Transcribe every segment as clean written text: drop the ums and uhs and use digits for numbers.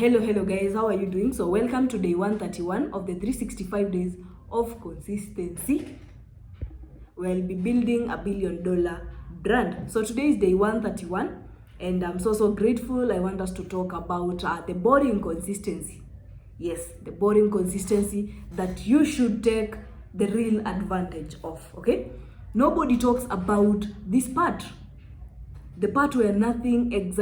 Hello guys, how are you doing? So welcome to day 131 of the 365 days of consistency. We'll be building $1 billion brand. So today is day 131 and I'm so grateful. I want us to talk about the boring consistency. Yes, the boring consistency that you should take the real advantage of, okay? Nobody talks about this part. The part where nothing is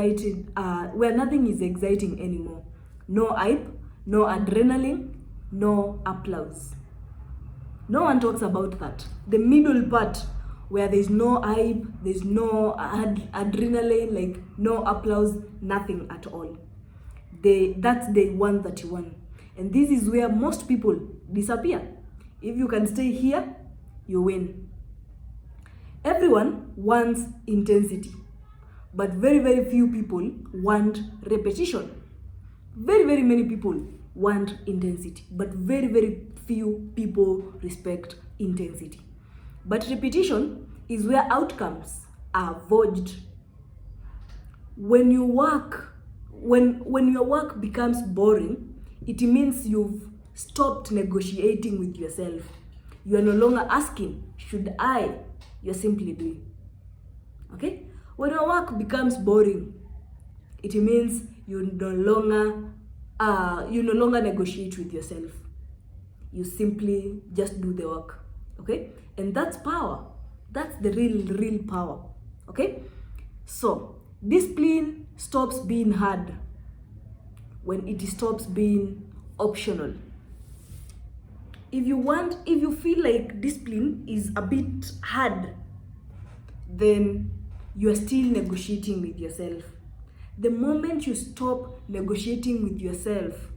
exciting anymore. No hype, no adrenaline, no applause. No one talks about that. The middle part where there's no hype, there's no adrenaline, like no applause, nothing at all. That's day 131. And this is where most people disappear. If you can stay here, you win. Everyone wants intensity. But very few people want repetition. Very many people want intensity, but very few people respect intensity. But repetition is where outcomes are forged. When your work becomes boring, it means you've stopped negotiating with yourself. You are no longer asking, should I? You're simply doing. Okay? When your work becomes boring, it means you no longer negotiate with yourself. You simply just do the work, okay? And that's power. That's the real power, okay? So discipline stops being hard when it stops being optional. If you feel like discipline is a bit hard, then you are still negotiating with yourself. The moment you stop negotiating with yourself,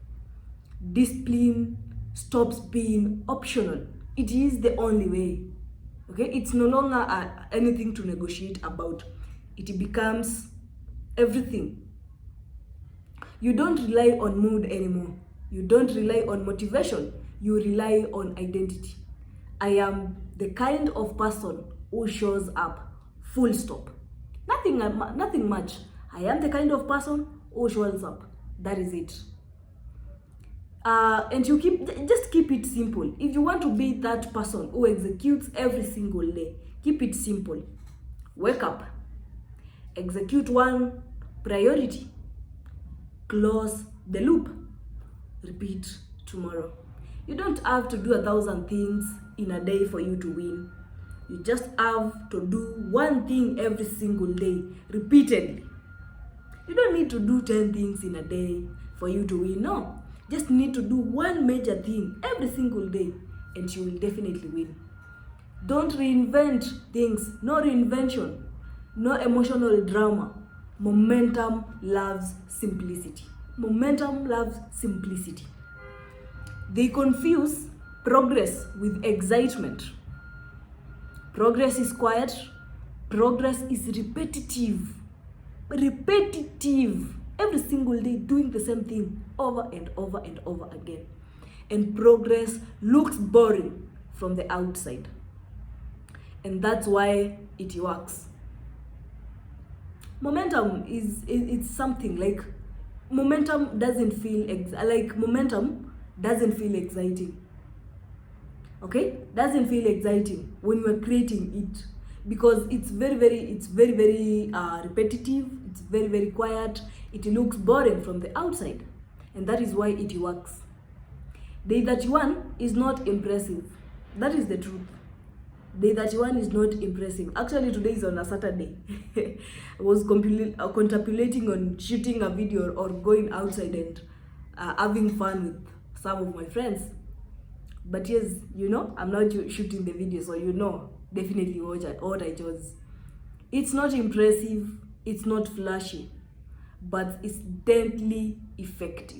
discipline stops being optional. It is the only way. Okay? It's no longer anything to negotiate about. It becomes everything. You don't rely on mood anymore. You don't rely on motivation. You rely on identity. I am the kind of person who shows up. Full stop. Nothing much. I am the kind of person who shows up. That is it. And you just keep it simple. If you want to be that person who executes every single day, keep it simple. Wake up. Execute one priority. Close the loop. Repeat tomorrow. You don't have to do 1,000 things in a day for you to win. You just have to do one thing every single day, repeatedly. You don't need to do 10 things in a day for you to win. No, just need to do one major thing every single day and you will definitely win. Don't reinvent things. No reinvention. No emotional drama. Momentum loves simplicity. Momentum loves simplicity. They confuse progress with excitement. Progress is quiet. Progress is repetitive. Every single day doing the same thing over and over again. And progress looks boring from the outside. And that's why it works. Momentum it's something like momentum doesn't feel exciting. Okay, doesn't feel exciting when you are creating it because it's very repetitive. It's very quiet. It looks boring from the outside, and that is why it works. Day 31 is not impressive. That is the truth. Day 31 is not impressive. Actually, today is on a Saturday. I was contemplating on shooting a video or going outside and having fun with some of my friends. But yes, I'm not shooting the video, so definitely what I chose. It's not impressive, it's not flashy, but it's deadly effective.